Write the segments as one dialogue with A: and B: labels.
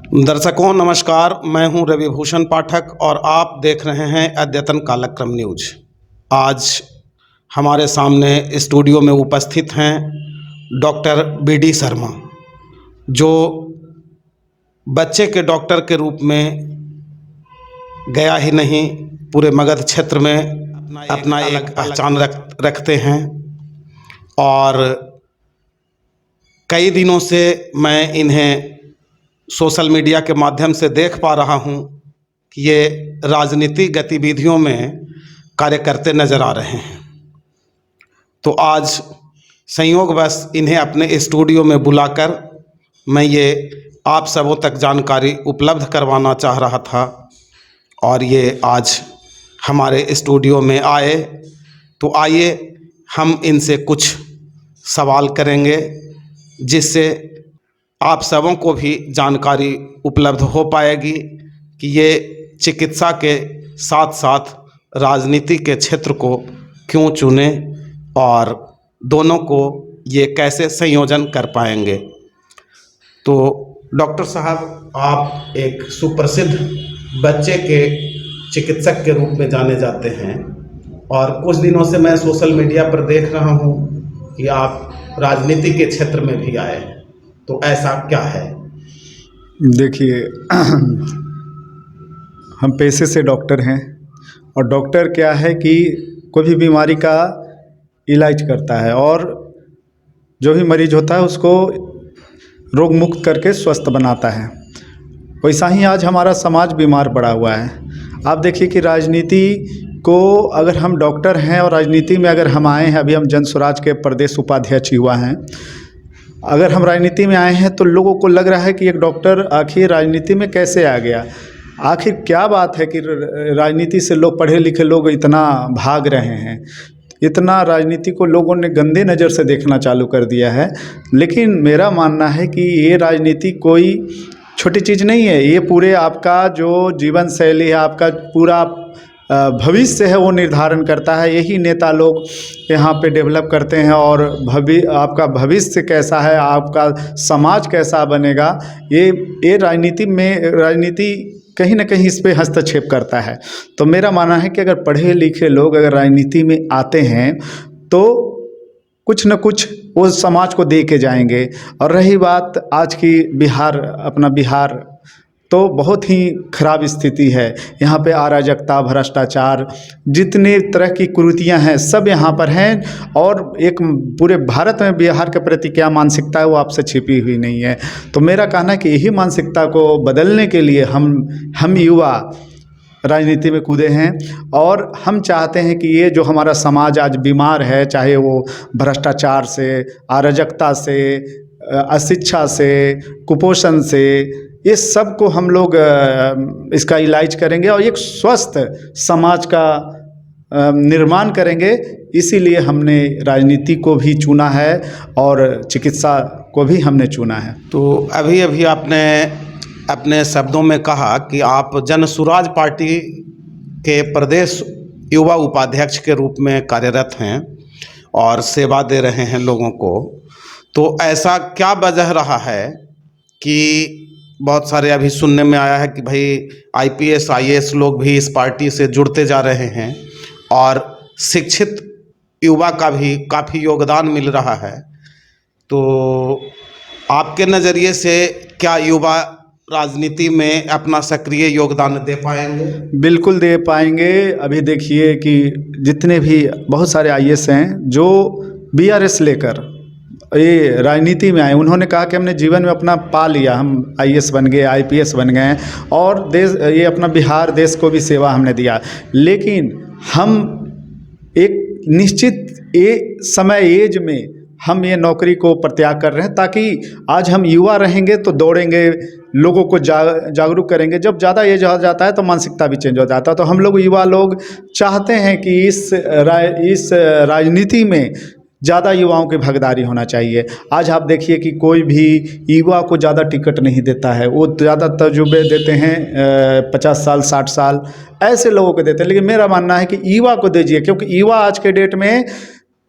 A: दर्शकों नमस्कार, मैं हूं रविभूषण पाठक और आप देख रहे हैं अद्यतन कालक्रम न्यूज। आज हमारे सामने स्टूडियो में उपस्थित हैं डॉक्टर BD शर्मा, जो बच्चे के डॉक्टर के रूप में गया ही नहीं, पूरे मगध क्षेत्र में अपना एक पहचान रखते हैं। और कई दिनों से मैं इन्हें सोशल मीडिया के माध्यम से देख पा रहा हूं कि ये राजनीतिक गतिविधियों में कार्य करते नज़र आ रहे हैं। तो आज संयोगवश इन्हें अपने स्टूडियो में बुलाकर मैं ये आप सबों तक जानकारी उपलब्ध करवाना चाह रहा था और ये आज हमारे स्टूडियो में आए। तो आइए हम इनसे कुछ सवाल करेंगे जिससे आप सबों को भी जानकारी उपलब्ध हो पाएगी कि ये चिकित्सा के साथ साथ राजनीति के क्षेत्र को क्यों चुने और दोनों को ये कैसे संयोजन कर पाएंगे। तो डॉक्टर साहब, आप एक सुप्रसिद्ध बच्चे के चिकित्सक के रूप में जाने जाते हैं और कुछ दिनों से मैं सोशल मीडिया पर देख रहा हूँ कि आप राजनीति के क्षेत्र में भी आए, तो ऐसा क्या है?
B: देखिए, हम पेशे से डॉक्टर हैं और डॉक्टर क्या है कि कोई भी बीमारी का इलाज करता है और जो भी मरीज होता है उसको रोग मुक्त करके स्वस्थ बनाता है। वैसा ही आज हमारा समाज बीमार पड़ा हुआ है। आप देखिए कि राजनीति को अगर हम डॉक्टर हैं और राजनीति में अगर हम आए हैं, अभी हम जन स्वराज के प्रदेश उपाध्यक्ष हुआ हैं, अगर हम राजनीति में आए हैं तो लोगों को लग रहा है कि एक डॉक्टर आखिर राजनीति में कैसे आ गया। आखिर क्या बात है कि राजनीति से लोग, पढ़े लिखे लोग इतना भाग रहे हैं, इतना राजनीति को लोगों ने गंदे नज़र से देखना चालू कर दिया है। लेकिन मेरा मानना है कि ये राजनीति कोई छोटी चीज़ नहीं है। ये पूरे आपका जो जीवन शैली है, आपका पूरा भविष्य है, वो निर्धारण करता है। यही नेता लोग यहाँ पे डेवलप करते हैं और आपका भविष्य कैसा है, आपका समाज कैसा बनेगा, ये राजनीति कहीं ना कहीं इस पे हस्तक्षेप करता है। तो मेरा मानना है कि अगर पढ़े लिखे लोग अगर राजनीति में आते हैं तो कुछ न कुछ वो समाज को दे के जाएंगे। और रही बात आज की अपना बिहार, तो बहुत ही खराब स्थिति है। यहाँ पे अराजकता, भ्रष्टाचार, जितने तरह की कुरीतियाँ हैं सब यहाँ पर हैं और एक पूरे भारत में बिहार के प्रति क्या मानसिकता है वो आपसे छिपी हुई नहीं है। तो मेरा कहना है कि यही मानसिकता को बदलने के लिए हम युवा राजनीति में कूदे हैं और हम चाहते हैं कि ये जो हमारा समाज आज बीमार है, चाहे वो भ्रष्टाचार से, अराजकता से, अशिक्षा से, कुपोषण से, ये सब को हम लोग इसका इलाज करेंगे और एक स्वस्थ समाज का निर्माण करेंगे। इसीलिए हमने राजनीति को भी चुना है और चिकित्सा को भी हमने चुना है।
A: तो अभी आपने अपने शब्दों में कहा कि आप जन स्वराज पार्टी के प्रदेश युवा उपाध्यक्ष के रूप में कार्यरत हैं और सेवा दे रहे हैं लोगों को। तो ऐसा क्या वजह रहा है कि बहुत सारे अभी सुनने में आया है कि भाई IPS IAS लोग भी इस पार्टी से जुड़ते जा रहे हैं और शिक्षित युवा का भी काफ़ी योगदान मिल रहा है। तो आपके नज़रिए से क्या युवा राजनीति में अपना सक्रिय योगदान दे पाएंगे?
B: बिल्कुल दे पाएंगे। अभी देखिए कि जितने भी बहुत सारे IAS हैं जो BRS लेकर ये राजनीति में आए, उन्होंने कहा कि हमने जीवन में अपना पा लिया, हम IAS बन गए, IPS बन गए और ये अपना बिहार देश को भी सेवा हमने दिया। लेकिन हम एक निश्चित एज में हम ये नौकरी को प्रत्याग कर रहे हैं ताकि आज हम युवा रहेंगे तो दौड़ेंगे, लोगों को जागरूक करेंगे। जब ज़्यादा एज हो जाता है तो मानसिकता भी चेंज हो जाता है। तो हम लोग युवा लोग चाहते हैं कि इस राजनीति में ज़्यादा युवाओं की भागीदारी होना चाहिए। आज आप देखिए कि कोई भी युवा को ज़्यादा टिकट नहीं देता है, वो ज़्यादा तजुर्बे देते हैं 50 साल 60 साल ऐसे लोगों को देते हैं। लेकिन मेरा मानना है कि युवा को दीजिए, क्योंकि युवा आज के डेट में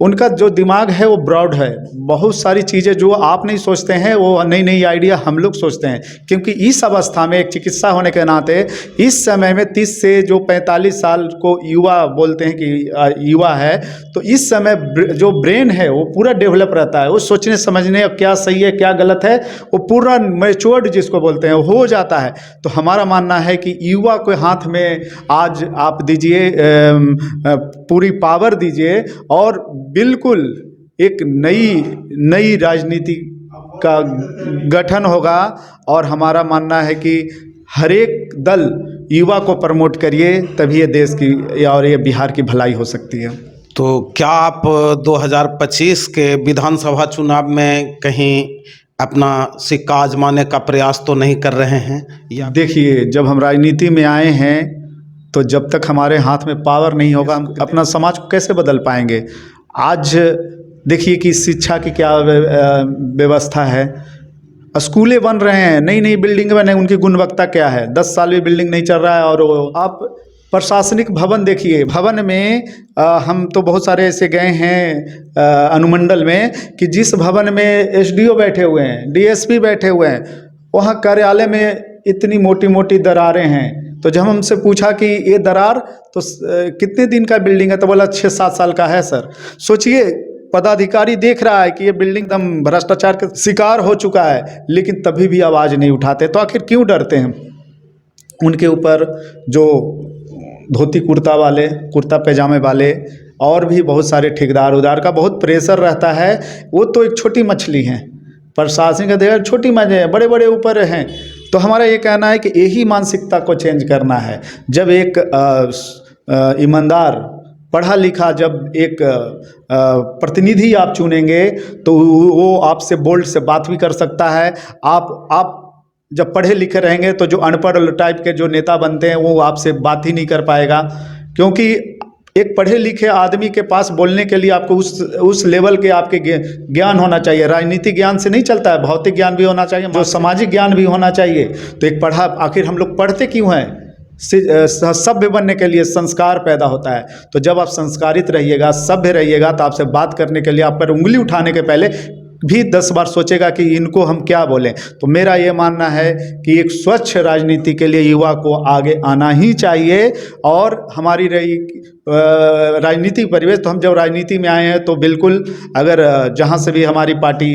B: उनका जो दिमाग है वो ब्रॉड है। बहुत सारी चीज़ें जो आप नहीं सोचते हैं वो नई नई आइडिया हम लोग सोचते हैं, क्योंकि इस अवस्था में एक चिकित्सा होने के नाते इस समय में 30 से जो 45 साल को युवा बोलते हैं कि युवा है, तो इस समय जो ब्रेन है वो पूरा डेवलप रहता है, वो सोचने समझने क्या सही है क्या गलत है वो पूरा मैच्योर्ड जिसको बोलते हैं हो जाता है। तो हमारा मानना है कि युवा के हाथ में आज आप दीजिए, पूरी पावर दीजिए और बिल्कुल एक नई राजनीति का गठन होगा। और हमारा मानना है कि हर एक दल युवा को प्रमोट करिए, तभी ये देश की और ये बिहार की भलाई हो सकती है।
A: तो क्या आप 2025 के विधानसभा चुनाव में कहीं अपना सिक्का आजमाने का प्रयास तो नहीं कर रहे हैं? या
B: देखिए, जब हम राजनीति में आए हैं तो जब तक हमारे हाथ में पावर नहीं होगा हम अपना समाज को कैसे बदल पाएंगे। आज देखिए कि शिक्षा की क्या व्यवस्था है, स्कूलें बन रहे हैं, नई नई बिल्डिंग बने, उनकी गुणवत्ता क्या है, 10 साल भी बिल्डिंग नहीं चल रहा है। और आप प्रशासनिक भवन देखिए, भवन में हम तो बहुत सारे ऐसे गए हैं अनुमंडल में कि जिस भवन में एसडीओ बैठे हुए हैं, डीएसपी बैठे हुए हैं, वहाँ कार्यालय में इतनी मोटी मोटी दरारें हैं। तो जब हमसे पूछा कि ये दरार तो कितने दिन का बिल्डिंग है, तो बोला 6-7 साल का है सर। सोचिए, पदाधिकारी देख रहा है कि ये बिल्डिंग एकदम भ्रष्टाचार का शिकार हो चुका है, लेकिन तभी भी आवाज़ नहीं उठाते। तो आखिर क्यों डरते हैं? उनके ऊपर जो धोती कुर्ता वाले, कुर्ता पैजामे वाले और भी बहुत सारे ठेकेदार उदार का बहुत प्रेशर रहता है। वो तो एक छोटी मछली हैं, प्रशासनिक अधिकारी छोटी मछली है, बड़े बड़े ऊपर हैं। तो हमारा ये कहना है कि यही मानसिकता को चेंज करना है। जब एक ईमानदार पढ़ा लिखा जब एक प्रतिनिधि आप चुनेंगे तो वो आपसे बोल्ड से बात भी कर सकता है। आप जब पढ़े लिखे रहेंगे तो जो अनपढ़ टाइप के जो नेता बनते हैं वो आपसे बात ही नहीं कर पाएगा, क्योंकि एक पढ़े लिखे आदमी के पास बोलने के लिए आपको उस लेवल के आपके ज्ञान होना चाहिए। राजनीतिक ज्ञान से नहीं चलता है, भौतिक ज्ञान भी होना चाहिए, जो सामाजिक ज्ञान भी होना चाहिए। तो एक पढ़ा, आखिर हम लोग पढ़ते क्यों हैं? सभ्य बनने के लिए संस्कार पैदा होता है। तो जब आप संस्कारित रहिएगा, सभ्य रहिएगा, तो आपसे बात करने के लिए आप पर उंगली उठाने के पहले भी 10 बार सोचेगा कि इनको हम क्या बोलें। तो मेरा ये मानना है कि एक स्वच्छ राजनीति के लिए युवा को आगे आना ही चाहिए। और हमारी रही राजनीतिक परिवेश, तो हम जब राजनीति में आए हैं तो बिल्कुल अगर जहाँ से भी हमारी पार्टी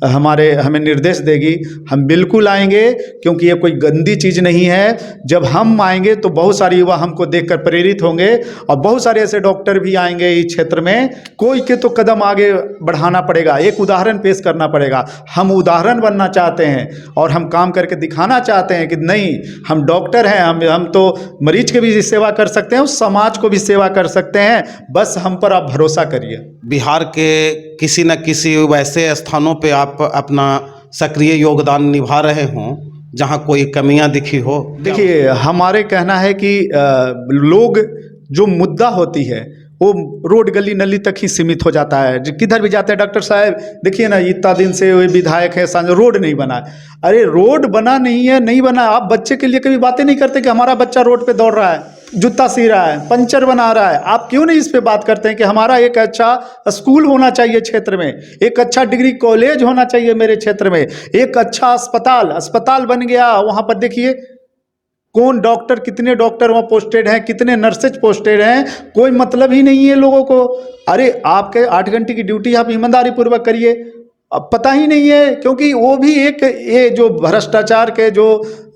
B: हमें निर्देश देगी हम बिल्कुल आएंगे, क्योंकि ये कोई गंदी चीज़ नहीं है। जब हम आएंगे तो बहुत सारे युवा हमको देखकर प्रेरित होंगे और बहुत सारे ऐसे डॉक्टर भी आएंगे इस क्षेत्र में। कोई के तो कदम आगे बढ़ाना पड़ेगा, एक उदाहरण पेश करना पड़ेगा। हम उदाहरण बनना चाहते हैं और हम काम करके दिखाना चाहते हैं कि नहीं, हम डॉक्टर हैं, हम तो मरीज की भी सेवा कर सकते हैं, उस समाज को भी सेवा कर सकते हैं। बस हम पर आप भरोसा करिए।
A: बिहार के किसी न किसी वैसे स्थानों पे आप अपना सक्रिय योगदान निभा रहे हों जहां कोई कमियां दिखी हो?
B: देखिए, हमारे कहना है कि लोग जो मुद्दा होती है वो रोड गली नली तक ही सीमित हो जाता है। किधर भी जाते हैं, डॉक्टर साहब देखिए ना, इतना दिन से वो विधायक है, सांझ रोड नहीं बना। अरे रोड बना नहीं है, नहीं बना। आप बच्चे के लिए कभी बातें नहीं करते कि हमारा बच्चा रोड पे दौड़ रहा है, जूता सी रहा है, पंचर बना रहा है। आप क्यों नहीं इस पे बात करते हैं कि हमारा एक अच्छा स्कूल होना चाहिए क्षेत्र में, एक अच्छा डिग्री कॉलेज होना चाहिए मेरे क्षेत्र में, एक अच्छा अस्पताल बन गया। वहाँ पर देखिए कौन डॉक्टर, कितने डॉक्टर वहाँ पोस्टेड हैं, कितने नर्सेज पोस्टेड हैं, कोई मतलब ही नहीं है लोगों को। अरे आपके 8 घंटे की ड्यूटी आप ईमानदारी पूर्वक करिए, अब पता ही नहीं है। क्योंकि वो भी एक ये जो भ्रष्टाचार के जो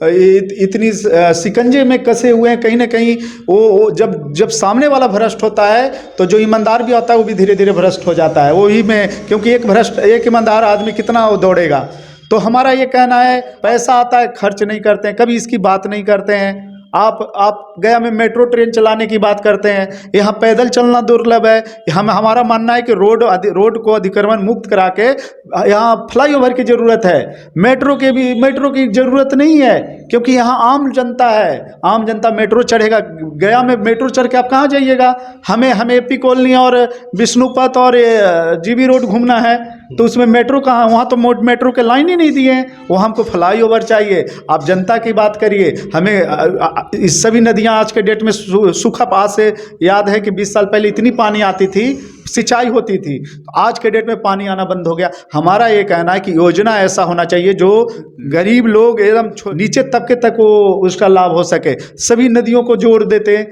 B: इतनी शिकंजे में कसे हुए हैं, कहीं ना कहीं वो जब सामने वाला भ्रष्ट होता है तो जो ईमानदार भी होता है वो भी धीरे धीरे भ्रष्ट हो जाता है। वही में, क्योंकि एक ईमानदार आदमी कितना वो दौड़ेगा। तो हमारा ये कहना है, पैसा आता है खर्च नहीं करते हैं, कभी इसकी बात नहीं करते हैं। आप गया में मेट्रो ट्रेन चलाने की बात करते हैं, यहाँ पैदल चलना दुर्लभ है। हमारा मानना है कि रोड को अतिक्रमण मुक्त करा के यहाँ फ्लाईओवर की ज़रूरत है, मेट्रो की ज़रूरत नहीं है, क्योंकि यहाँ आम जनता है। आम जनता मेट्रो चढ़ेगा, गया में मेट्रो चढ़ के आप कहाँ जाइएगा? हमें एपी कॉलोनी और विष्णुपथ और जीबी रोड घूमना है। तो उसमें मेट्रो कहाँ, वहाँ तो मेट्रो के लाइन ही नहीं दिए हैं, वो हमको फ्लाईओवर चाहिए। आप जनता की बात करिए, हमें इस सभी नदियाँ आज के डेट में सूखा, आज से याद है कि 20 साल पहले इतनी पानी आती थी, सिंचाई होती थी, तो आज के डेट में पानी आना बंद हो गया। हमारा ये कहना है कि योजना ऐसा होना चाहिए जो गरीब लोग एकदम नीचे तबके तक वो उसका लाभ हो सके। सभी नदियों को जोड़ देते,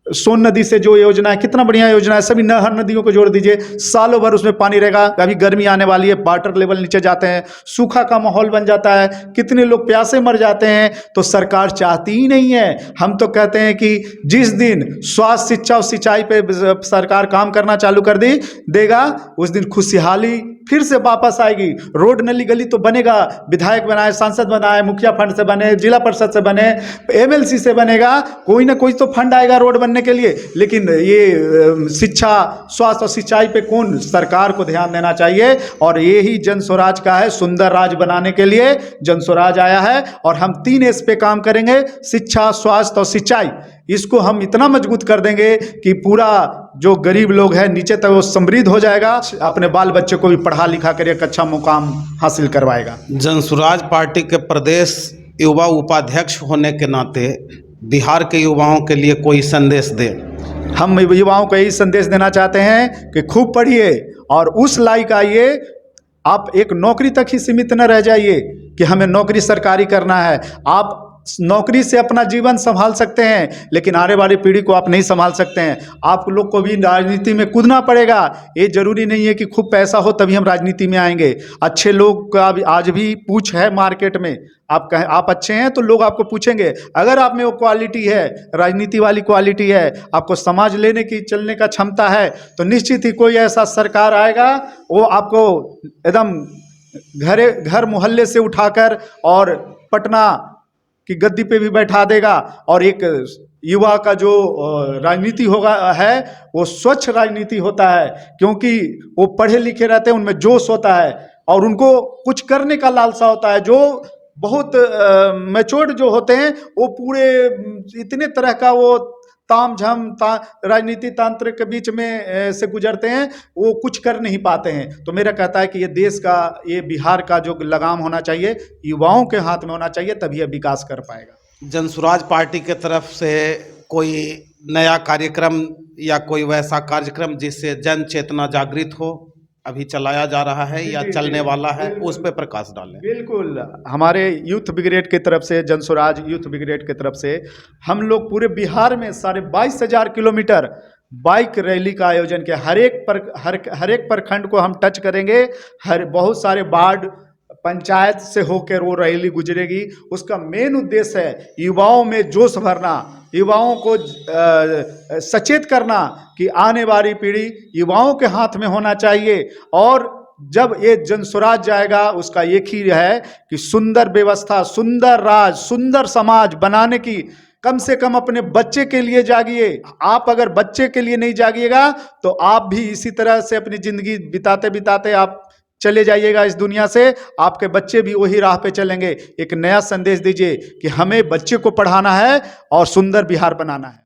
B: सोन नदी से जो योजना है, कितना बढ़िया योजना है, सभी हर नदियों को जोड़ दीजिए, सालों भर उसमें पानी रहेगा। अभी गर्मी आने वाली है, वाटर लेवल नीचे जाते हैं, सूखा का माहौल बन जाता है, कितने लोग प्यासे मर जाते हैं। तो सरकार चाहती ही नहीं है। हम तो कहते हैं कि जिस दिन स्वास्थ्य, शिक्षा और सिंचाई पे सरकार काम करना चालू कर देगा, उस दिन खुशहाली फिर से वापस आएगी। रोड नली गली तो बनेगा, विधायक बनाए, सांसद बनाए, मुखिया फंड से बने, जिला परिषद से बने, एमएलसी से बनेगा, कोई ना कोई तो फंड आएगा रोड बनने के लिए। लेकिन ये शिक्षा, स्वास्थ्य और सिंचाई पे कौन, सरकार को ध्यान देना चाहिए। और यही जन स्वराज का है, सुंदर राज बनाने के लिए जन स्वराज आया है। और हम 3 एस पे काम करेंगे, शिक्षा, स्वास्थ्य और सिंचाई। इसको हम इतना मजबूत कर देंगे कि पूरा जो गरीब लोग हैं नीचे तक वो समृद्ध हो जाएगा, अपने बाल बच्चे को भी पढ़ा लिखा कर एक अच्छा मुकाम हासिल करवाएगा।
A: जनसुराज पार्टी के प्रदेश युवा उपाध्यक्ष होने के नाते बिहार के युवाओं के लिए कोई संदेश दें।
B: हम युवाओं को यही संदेश देना चाहते हैं कि खूब पढ़िए और उस लायक आइए। आप एक नौकरी तक ही सीमित न रह जाइए कि हमें नौकरी सरकारी करना है। आप नौकरी से अपना जीवन संभाल सकते हैं, लेकिन आने वाली पीढ़ी को आप नहीं संभाल सकते हैं। आप लोग को भी राजनीति में कूदना पड़ेगा। ये जरूरी नहीं है कि खूब पैसा हो तभी हम राजनीति में आएंगे। अच्छे लोग का आज भी पूछ है मार्केट में। आप अच्छे हैं तो लोग आपको पूछेंगे। अगर आप में वो क्वालिटी है, राजनीति वाली क्वालिटी है, आपको समाज लेने की, चलने का क्षमता है, तो निश्चित ही कोई ऐसा सरकार आएगा, वो आपको एकदम घर मोहल्ले से उठाकर और पटना की गद्दी पे भी बैठा देगा। और एक युवा का जो राजनीति होगा है वो स्वच्छ राजनीति होता है, क्योंकि वो पढ़े लिखे रहते हैं, उनमें जोश होता है और उनको कुछ करने का लालसा होता है। जो बहुत मैच्योर्ड जो होते हैं वो पूरे इतने तरह का वो ताम झाम राजनीति तंत्र के बीच में से गुजरते हैं, वो कुछ कर नहीं पाते हैं। तो मेरा कहता है कि ये देश का, ये बिहार का जो लगाम होना चाहिए, युवाओं के हाथ में होना चाहिए, तभी ये विकास कर पाएगा।
A: जनसुराज पार्टी के तरफ से कोई नया कार्यक्रम या कोई वैसा कार्यक्रम जिससे जन चेतना जागृत हो अभी चलाया जा रहा है या चलने वाला है, उस पर प्रकाश डालें।
B: बिल्कुल, हमारे यूथ ब्रिगेड की तरफ से, जनसुराज यूथ ब्रिगेड की तरफ से हम लोग पूरे बिहार में 22,500 किलोमीटर बाइक रैली का आयोजन किया। हर एक प्रखंड को हम टच करेंगे। बहुत सारे वार्ड पंचायत से होकर वो रैली गुजरेगी। उसका मेन उद्देश्य है युवाओं में जोश भरना, युवाओं को सचेत करना कि आने वाली पीढ़ी युवाओं के हाथ में होना चाहिए। और जब ये जनसुराज जाएगा, उसका एक ही है कि सुंदर व्यवस्था, सुंदर राज, सुंदर समाज बनाने की कम से कम अपने बच्चे के लिए जागिए। आप अगर बच्चे के लिए नहीं जागिएगा तो आप भी इसी तरह से अपनी जिंदगी बिताते बिताते आप चले जाइएगा इस दुनिया से। आपके बच्चे भी वही राह पे चलेंगे। एक नया संदेश दीजिए कि हमें बच्चे को पढ़ाना है और सुंदर बिहार बनाना है।